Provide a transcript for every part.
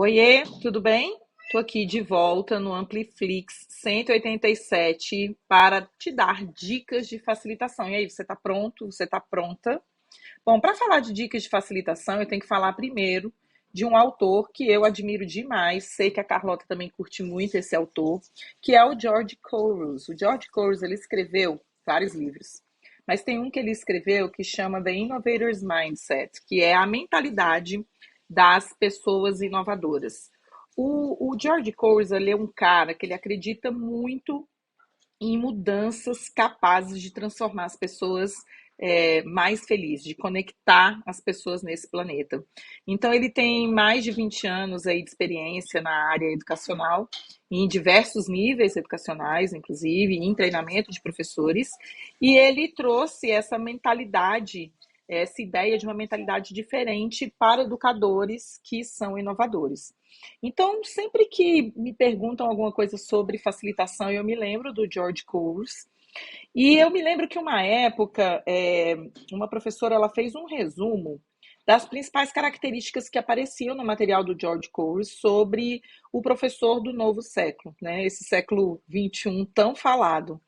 Oiê, tudo bem? Estou aqui de volta no Ampliflix 187 para te dar dicas de facilitação. E aí, você está pronto? Você está pronta? Bom, para falar de dicas de facilitação, eu tenho que falar primeiro de um autor que eu admiro demais, sei que a Carlota também curte muito esse autor, que é o George Couros. O George Couros, ele escreveu vários livros, mas tem um que ele escreveu que chama The Innovator's Mindset, que é a mentalidade das pessoas inovadoras. O George Couros, ele é um cara que ele acredita muito em mudanças capazes de transformar as pessoas mais felizes, de conectar as pessoas nesse planeta. Então, ele tem mais de 20 anos aí de experiência na área educacional, em diversos níveis educacionais, inclusive em treinamento de professores, e ele trouxe essa mentalidade, essa ideia de uma mentalidade diferente para educadores que são inovadores. Então, sempre que me perguntam alguma coisa sobre facilitação, eu me lembro do George Couros. E eu me lembro que uma época, uma professora ela fez um resumo das principais características que apareciam no material do George Couros sobre o professor do novo século, né? Esse século XXI tão falado.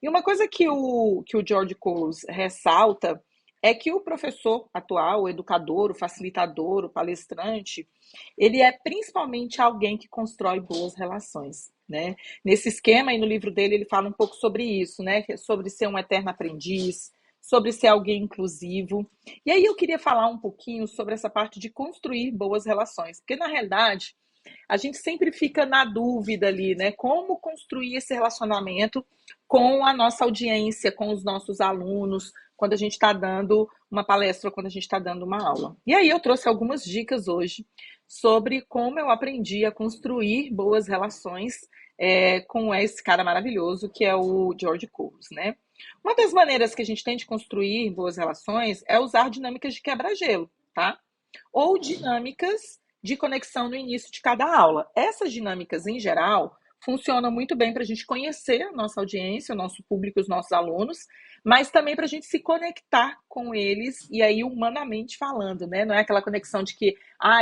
E uma coisa que o George Couros ressalta é que o professor atual, o educador, o facilitador, o palestrante, ele é principalmente alguém que constrói boas relações, né? Nesse esquema, e no livro dele, ele fala um pouco sobre isso, né? Sobre ser um eterno aprendiz, sobre ser alguém inclusivo. E aí eu queria falar um pouquinho sobre essa parte de construir boas relações, porque na realidade a gente sempre fica na dúvida ali, né? Como construir esse relacionamento com a nossa audiência, com os nossos alunos, quando a gente está dando uma palestra, quando a gente está dando uma aula. E aí eu trouxe algumas dicas hoje sobre como eu aprendi a construir boas relações com esse cara maravilhoso que é o George Couros, né? Uma das maneiras que a gente tem de construir boas relações é usar dinâmicas de quebra-gelo, tá? Ou dinâmicas de conexão no início de cada aula. Essas dinâmicas, em geral, funcionam muito bem para a gente conhecer a nossa audiência, o nosso público, os nossos alunos, mas também para a gente se conectar com eles, e aí humanamente falando, né? Não é aquela conexão de que,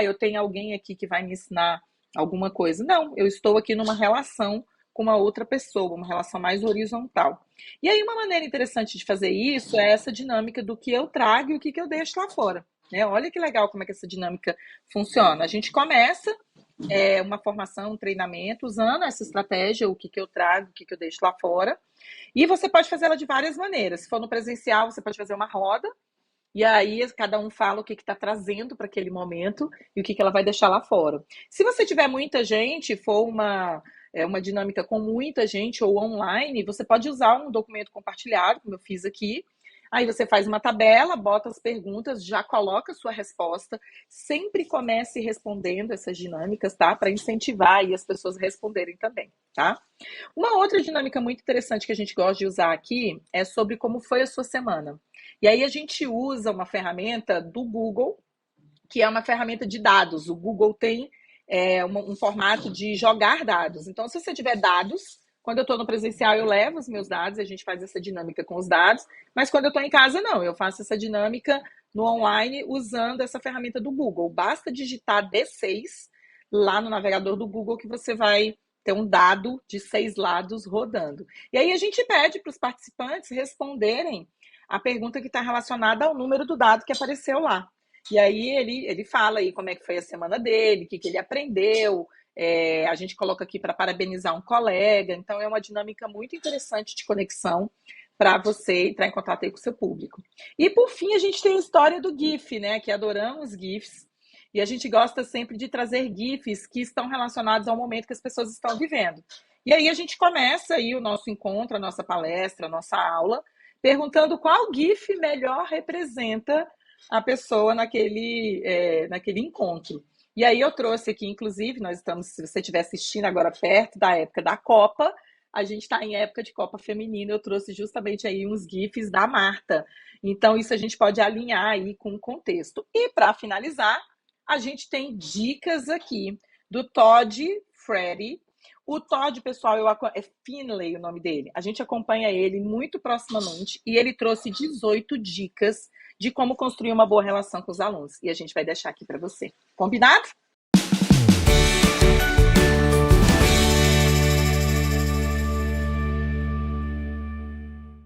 eu tenho alguém aqui que vai me ensinar alguma coisa. Não, eu estou aqui numa relação com uma outra pessoa, uma relação mais horizontal. E aí uma maneira interessante de fazer isso é essa dinâmica do que eu trago e o que eu deixo lá fora. Né? Olha que legal como é que essa dinâmica funciona. A gente começa uma formação, um treinamento, usando essa estratégia, o que eu trago, o que eu deixo lá fora. E você pode fazer ela de várias maneiras. Se for no presencial, você pode fazer uma roda, e aí cada um fala o que está trazendo para aquele momento e o que ela vai deixar lá fora. Se você tiver muita gente, for uma dinâmica com muita gente ou online, você pode usar um documento compartilhado, como eu fiz aqui. Aí você faz uma tabela, bota as perguntas, já coloca a sua resposta. Sempre comece respondendo essas dinâmicas, tá? Para incentivar aí as pessoas a responderem também, tá? Uma outra dinâmica muito interessante que a gente gosta de usar aqui é sobre como foi a sua semana. E aí a gente usa uma ferramenta do Google, que é uma ferramenta de dados. O Google tem um formato de jogar dados. Então, se você tiver dados, quando eu estou no presencial, eu levo os meus dados, a gente faz essa dinâmica com os dados, mas quando eu estou em casa, não, eu faço essa dinâmica no online usando essa ferramenta do Google. Basta digitar D6 lá no navegador do Google que você vai ter um dado de 6 lados rodando. E aí a gente pede para os participantes responderem a pergunta que está relacionada ao número do dado que apareceu lá. E aí ele fala aí como é que foi a semana dele, o que ele aprendeu. A gente coloca aqui para parabenizar um colega. Então é uma dinâmica muito interessante de conexão para você entrar em contato aí com o seu público. E por fim, a gente tem a história do GIF, né? Que adoramos GIFs. E a gente gosta sempre de trazer GIFs que estão relacionados ao momento que as pessoas estão vivendo. E aí a gente começa aí o nosso encontro, a nossa palestra, a nossa aula, perguntando qual GIF melhor representa a pessoa naquele encontro. E aí eu trouxe aqui, inclusive, nós estamos, se você estiver assistindo agora perto da época da Copa, a gente está em época de Copa Feminina, eu trouxe justamente aí uns GIFs da Marta. Então, isso a gente pode alinhar aí com o contexto. E, para finalizar, a gente tem dicas aqui do Todd Freddy. O Todd, pessoal, é Finlay o nome dele. A gente acompanha ele muito proximamente e ele trouxe 18 dicas de como construir uma boa relação com os alunos. E a gente vai deixar aqui para você. Combinado?